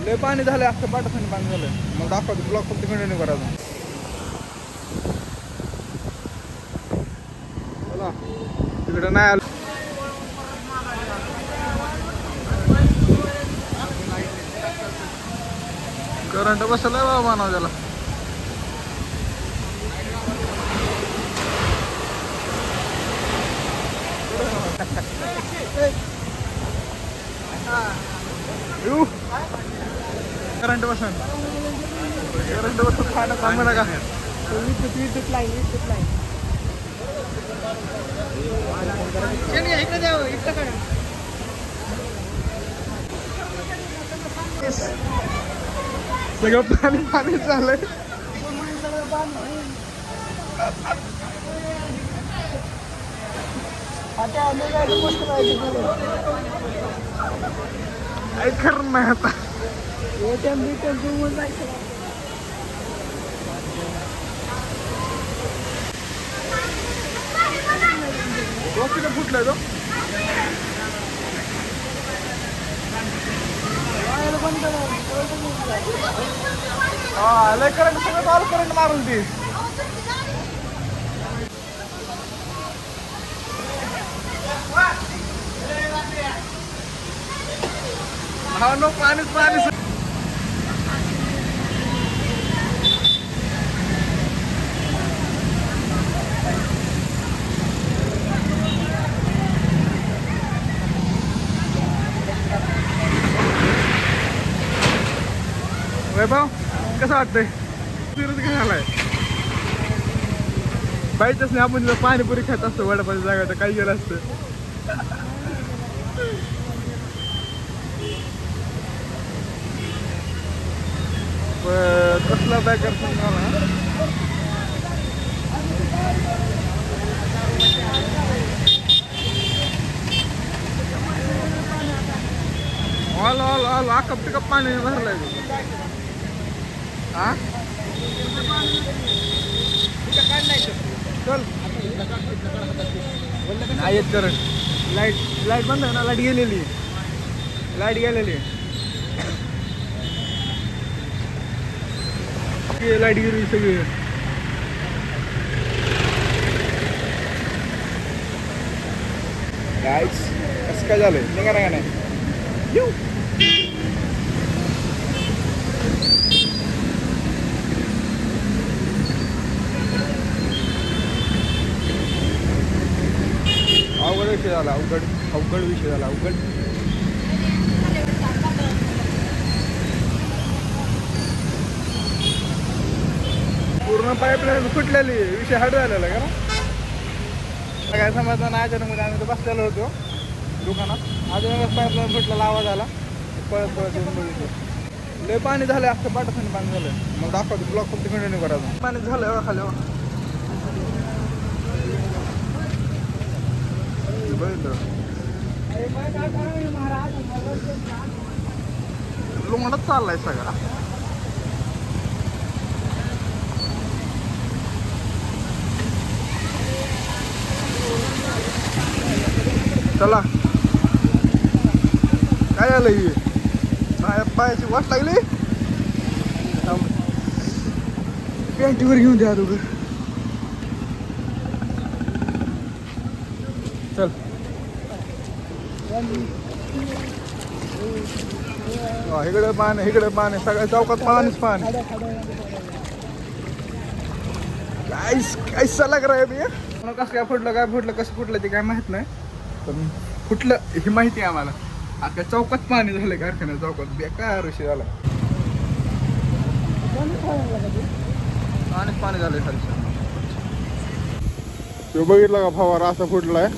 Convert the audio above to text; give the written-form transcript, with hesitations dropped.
लय पाणी झालंय, अख्खं पाटाखाली पाणी झालंय. मग दाखवतो ब्लॉक फक्त कंटिन्यू करायचा. चला तिकडे नाही आलं. करंट बसलाय बाबा मानव त्याला. करंट बसन खायला सांगू नका. विद्युत लाईन इकडे द्यावं, इकडे करा. सगळं पाणी झालंय. काय खरं नाही आता. किती फुटलाय तो. लय करंट, सगळं ऑल करंट मारून ती. हा नो पाणीच पाणी. वैभव कसं वाटतंय? सिरियस काय झालाय? बाईचंच नाही, आपण जर पाणीपुरी खात असतो वडापावच्या जागा तर काही गेलं असतं. कसला बॅकर सांगा. ऑल अकप टिकप पाणी भरलंय. हा चल नाही येत करंट. लाईट बंद आहे ना. लाईट गेलेली लाईट गेली सगळी. गाईस कसं काय झालंय निघा का नाही. अवघड विषय झाला. अवघड विषय झाला. पूर्ण पाईपलाईन फुटलेली. विषय हार्ड झालेला का ना. काय समजलं नाही. अचानकमध्ये आम्ही तर बसलेलो होतो दुकानात. अचानक पाईपलाईन फुटलेला आवाज आला. पळत येऊन बघितलं. लय पाणी झालंय, अख्खं पाटाखाली पाणी झालंय. मग दाखवतो ब्लॉक फक्त कंटिन्यू करायचं. पाणी झालंय खाली लोंगडच चाललाय सगळा. चला काय झालं ही पायाची वाट लागली. पॅन्टीवर घेऊन द्या अगोदर. चल इकडे पाणी सगळ्या चौकात पाणीच पाणी. काय सलग राह कसं काय फुटलं कसं फुटलं ते काय माहित नाही. पण फुटलं ही माहिती आहे आम्हाला. आता चौकात पाणी झालं कारखान्यात चौकात. बेकार विषय झाला. पाणी झालंय खाली. तो बघितला का फवारा असा फुटलाय.